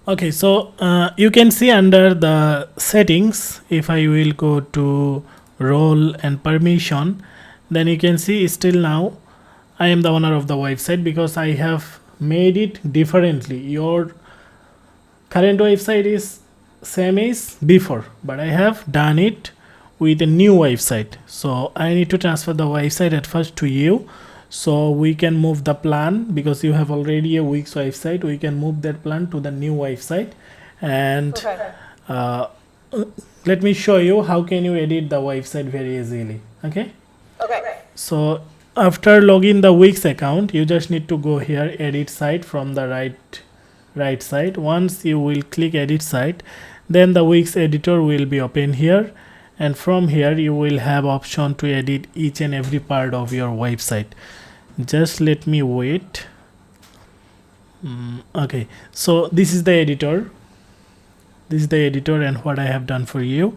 Okay, so you can see under the settings, if I will go to role and permission, then you can see still now I am the owner of the website because I have made it differently. Your current website is same as before, but I have done it with a new website. So I need to transfer the website at first to you, so we can move the plan because you have already a Wix website. We can move that plan to the new website, and Okay. uh, let me show you how can you edit the website very easily. Okay, Okay. so after login the Wix account, you just need to go here, edit site from the right side. Once you will click edit site, then the Wix editor will be open here, and from here you will have option to edit each and every part of your website. Just let me wait. Okay, so this is the editor. This is the editor and what I have done for you.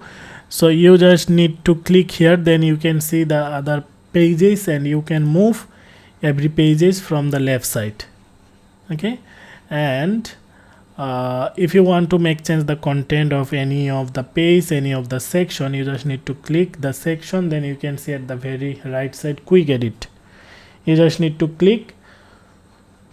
So you just need to click here, then you can see the other pages and you can move every pages from the left side. Okay, and if you want to make change the content of any of the page, any of the section, you just need to click the section, then you can see at the very right side quick edit. You just need to click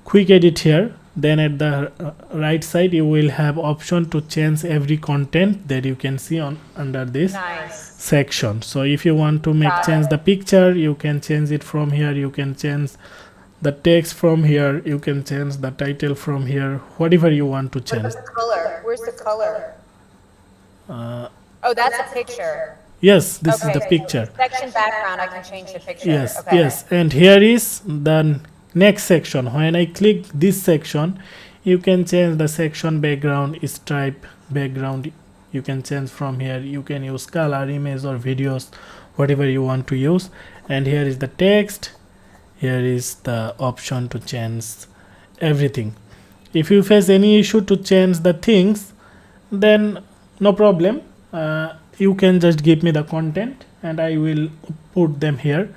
quick edit here, then at the right side you will have option to change every content that you can see on under this Nice. section. So if you want to make Got change it. the picture, you can change it from here. You can change the text from here. You can change the title from here, whatever you want to What change. about the color? Where's the color? Oh, that's a picture. Yes, this is Okay. the picture. Section background, I can change the picture. Yes, Okay. yes, and here is the next section. When I click this section, you can change the section background, stripe background. You can change from here. You can use color, image, or videos, whatever you want to use. And here is the text. Here is the option to change everything. If you face any issue to change the things, then no problem. You can just give me the content and I will put them here,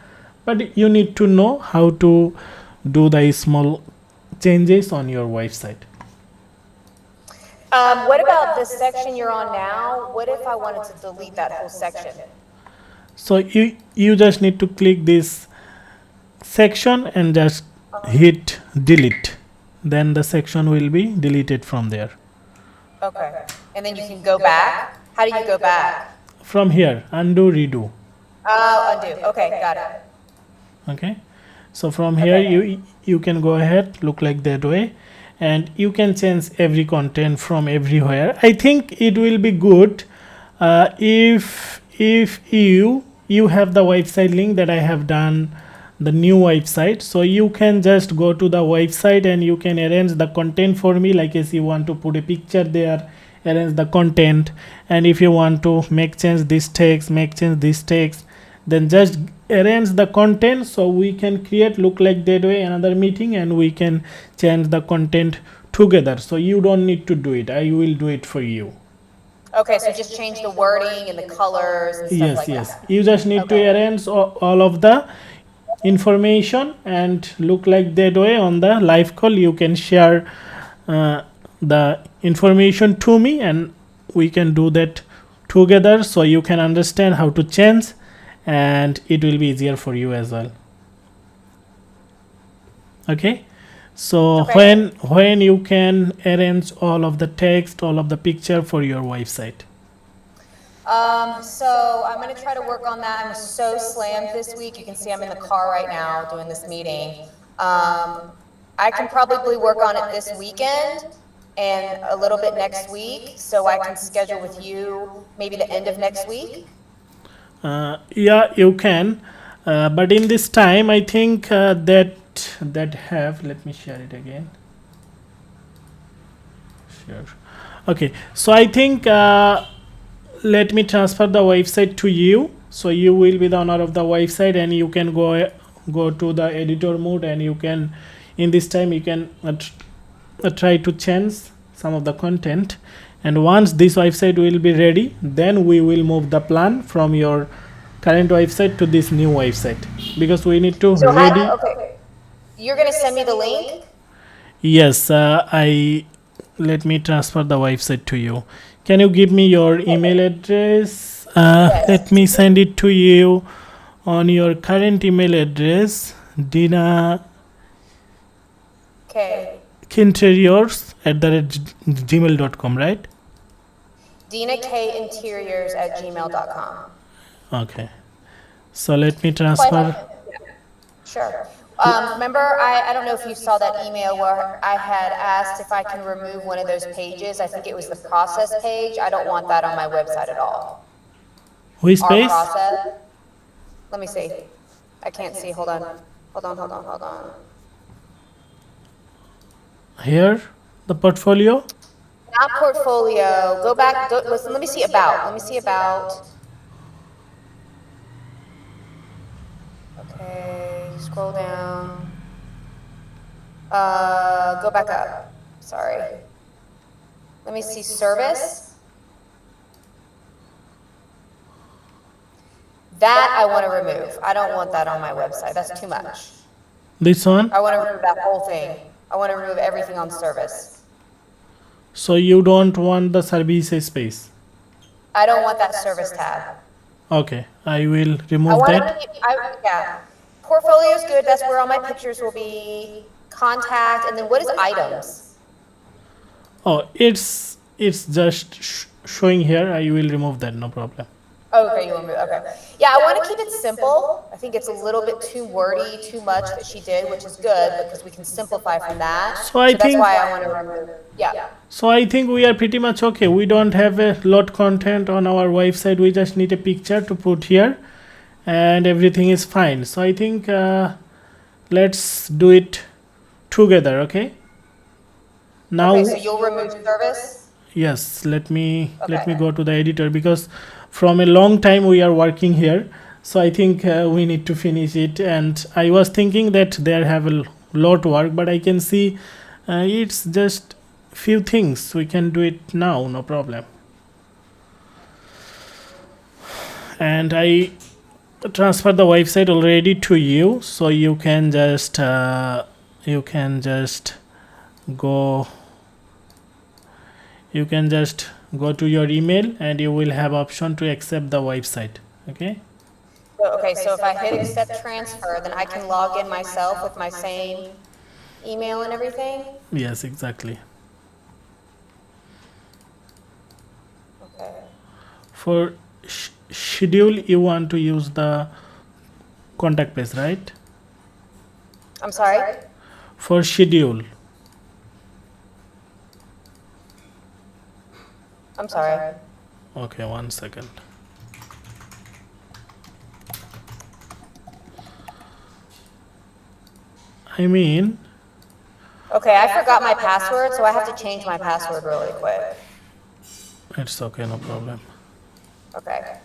but you need to know how to do the small changes on your website. What about the section you're on now? What if I wanted to delete that whole section? So you just need to click this section and just hit delete, then the section will be deleted from there. Okay. And then you can go back? How do you go back? From here, undo, redo. Oh, undo. Okay, got it. Okay, so from here you can go ahead, look like that way, and you can change every content from everywhere. I think it will be good if you have the website link that I have done, the new website, so you can just go to the website and you can arrange the content for me, like as you want to put a picture there, arrange the content, and if you want to make change this text, then just arrange the content, so we can create look like that way another meeting and we can change the content together. So you don't need to do it, I will do it for you. Okay, so just change the wording and the colors and stuff Yes, like yes, that. you just need to arrange all of the information and look like that way. On the live call you can share the information to me and we can do that together, so you can understand how to change and it will be easier for you as well. Okay, so Okay. when you can arrange all of the text, all of the picture for your website. So I'm gonna try to work on that. I'm so slammed this week. You can see I'm in the car right now doing this meeting. I can probably work on it this weekend and a little bit next week, so I can schedule with you maybe the end of next week. Yeah, you can, but in this time I think that have, let me share it again. Sure. Okay, so I think let me transfer the website to you, so you will be the owner of the website and you can go to the editor mode and you can, in this time you can try to change some of the content, and once this website will be ready, then we will move the plan from your current website to this new website, because we need to So ready. okay, you're gonna send me the link? Yes, I let me transfer the website to you. Can you give me your email address? Let me send it to you on your current email address, Dina Okay. Kinteriors@gmail.com, right? DinaKinteriors@gmail.com. Okay. So let me Oh, transfer. sure. Remember, I don't know if you saw that email where I had asked if I can remove one of those pages. I think it was the process page. I don't want that on my website at all. Which Our page? process. Let me see. I can't see. Hold on. Hold on. Here, the portfolio. Not portfolio. Go back. Go, listen. Let me see about. Let me see about. Okay. Scroll down. Go back up. Sorry. Let me see service. That I want to remove. I don't want that on my website. That's too much. This one. I want to remove that whole thing. I want to remove everything on service. So you don't want the services space. I don't want that service tab. Okay, I will I remove want to that. keep, yeah. Portfolio is good. That's where all my pictures will be. Contact, and then what is items? Oh, it's just showing here. I will remove that. No problem. Oh, okay, you want to okay. Yeah, I want to keep it simple. I think it's a little bit too wordy, too much that she did, which is good because we can simplify from that. So I So that's think. why I want to remove. Yeah. So I think we are pretty much okay. We don't have a lot content on our website. We just need a picture to put here, and everything is fine. So I think let's do it together. Okay. Now. Okay, so you'll remove service. Yes. Let me Okay. go to the editor because from a long time we are working here. So I think we need to finish it. And I was thinking that there have a lot work, but I can see it's just few things. We can do it now. No problem. And I transfer the website already to you, so you can just go go to your email and you will have option to accept the website. Okay. Okay, so if I hit accept transfer, then I can log in myself with my same email and everything? Yes, exactly. Okay. For schedule you want to use the contact page, right? I'm sorry? For schedule. I'm sorry. Okay, 1 second. I mean, Okay, I forgot my password, so I have to change my password really quick. it's okay, no problem. Okay.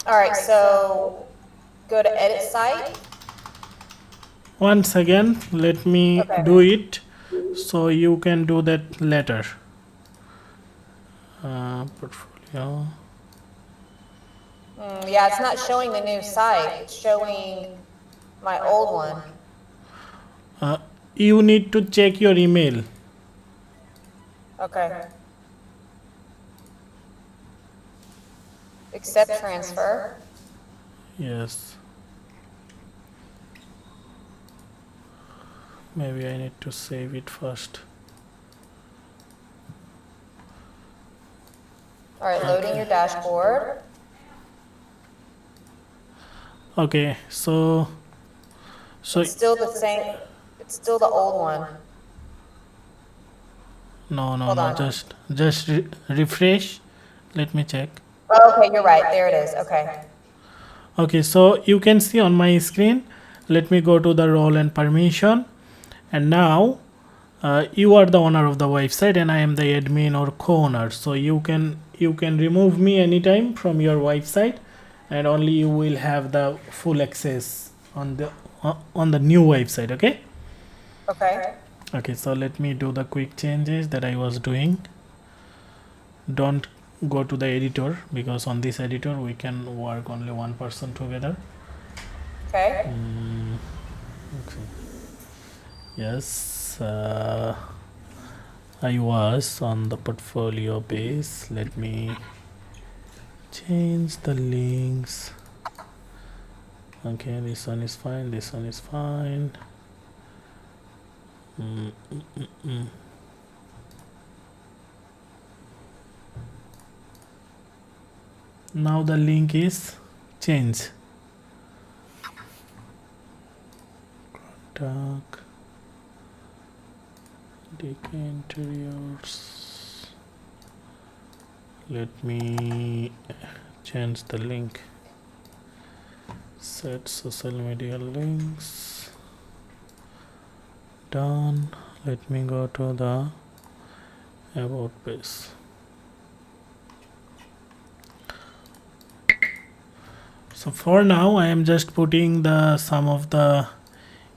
All right, so go to edit site. Once again, let me Okay. do it so you can do that later. Portfolio. Yeah, it's not showing the new site. It's showing my old one. You need to check your email. Okay. Accept transfer. Yes. Maybe I need to save it first. All right, loading your dashboard. Okay, so It's still the same. It's still the old one. no, Hold on. just refresh. Let me check. Oh, okay, you're right. There it is. Okay. Okay, so you can see on my screen. Let me go to the role and permission, and now you are the owner of the website and I am the admin or co-owner, so you can remove me anytime from your website, and only you will have the full access on the new website. Okay. Okay. Okay, so let me do the quick changes that I was doing. Don't go to the editor, because on this editor we can work only one person together. Okay. Okay. Yes, I was on the portfolio base. Let me change the links. Okay, this one is fine, this one is fine. Now the link is changed. Contact DK interiors. Let me change the link. Set social media links. Done. Let me go to the about page. So for now I am just putting the some of the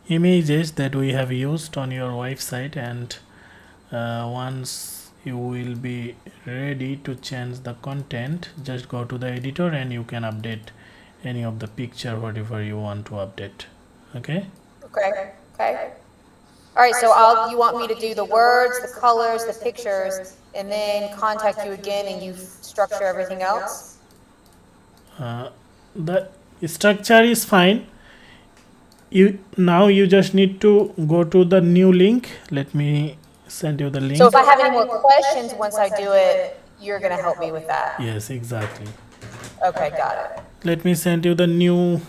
images that we have used on your website, and once you will be ready to change the content, just go to the editor and you can update any of the picture, whatever you want to update. Okay. Okay. Okay. All right, so you want me to do the words, the colors, the pictures, and then contact you again and you structure everything else? The structure is fine. You just need to go to the new link. Let me send you the link. So if I have any more questions once I do it, you're going to help me with that? Yes, exactly. Okay, got it. Let me send you the new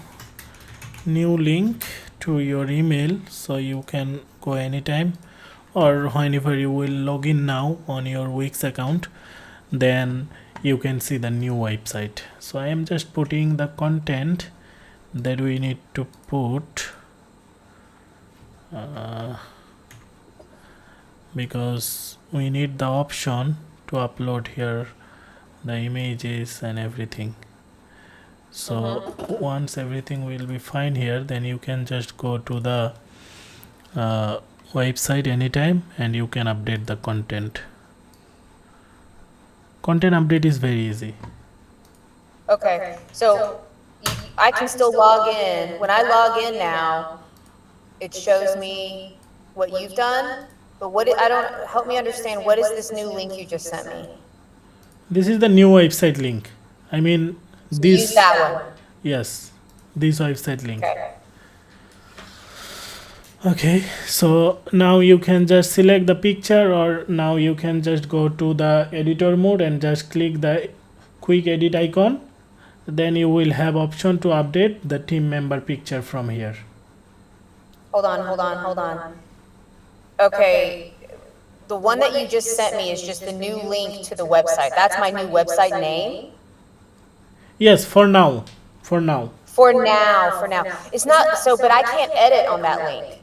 link to your email, so you can go anytime, or whenever you will log in now on your Wix account, then you can see the new website. So I am just putting the content that we need to put, because we need the option to upload here the images and everything. So once everything will be fine here, then you can just go to the website anytime and you can update the content. Content update is very easy. Okay, so I can still log in. When I log in now, it shows me what you've done, but help me understand, what is this new link you just sent me? This is the new website link. I mean, So this. use that one. Yes, this website link. Okay. Okay, so now you can just select the picture, or now you can just go to the editor mode and just click the quick edit icon. Then you will have option to update the team member picture from here. Hold on. Okay, the one that you just sent me is just the new link to the website. That's my new website name? Yes, for now. For now. It's not, so, but I can't edit on that link.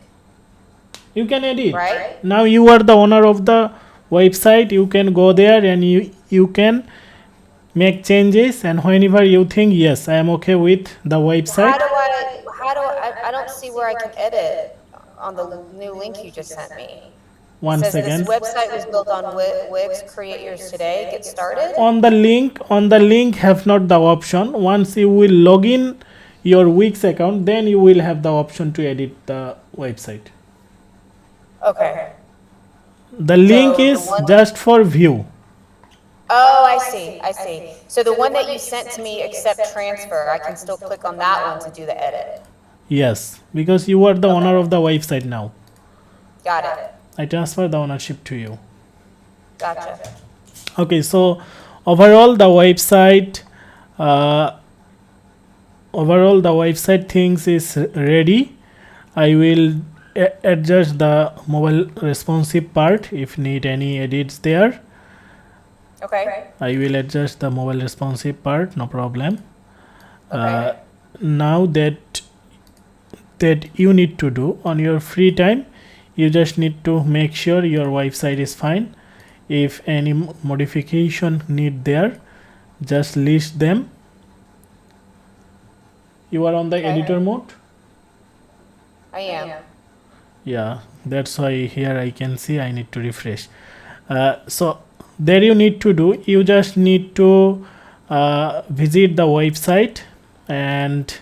You can edit. Right? Now you are the owner of the website. You can go there and you can make changes, and whenever you think, yes, I am okay with the website. I don't see where I can edit on the new link you just sent me. One It says second. this website was built on Wix, create yours today, get started. On the link have not the option. Once you will log in your Wix account, then you will have the option to edit the website. Okay. The link So the is one, just for view. oh, I see. So the one that you sent to me, accept transfer, I can still click on that one to do the edit. Yes, because you are the Okay, owner of the website now. got it. I transfer the ownership to you. Gotcha. Okay, so overall the website, uh, things is ready. I will adjust the mobile responsive part if need any edits there. Okay, I will adjust the mobile responsive part, no problem. okay, Now that you need to do on your free time, you just need to make sure your website is fine. If any modification need there, just list them. You are on the okay. editor mode. I am. Yeah, that's why here I can see I need to refresh. So there you need to do, you just need to visit the website and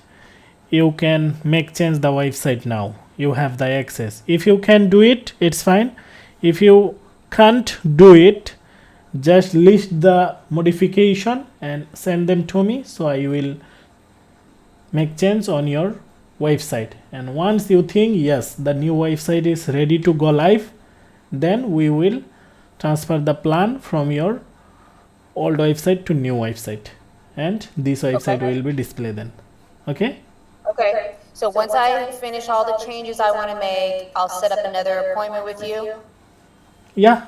you can make change the website. Now you have the access. If you can do it, it's fine. If you can't do it, just list the modification and send them to me, so I will make change on your website. And once you think yes, the new website is ready to go live, then we will transfer the plan from your old website to new website, and this website Okay, will be displayed then. Okay. okay. So once I finish all the changes I want to make, I'll set up another appointment with you? Yeah,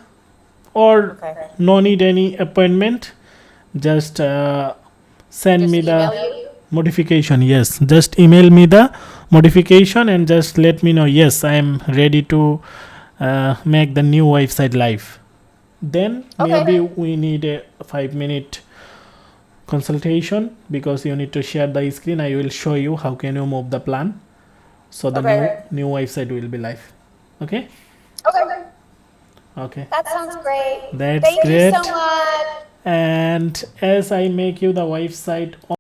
or Okay. no need any appointment, just send Just me email the you? modification. Yes, just email me the modification and just let me know yes, I am ready to make the new website live. Then maybe Okay, we need a 5-minute consultation, because you need to share the screen. I will show you how can you move the plan, so the okay, new website will be live. Okay. okay. Okay, That sounds great. that's Thank you so great. much. And as I make you the website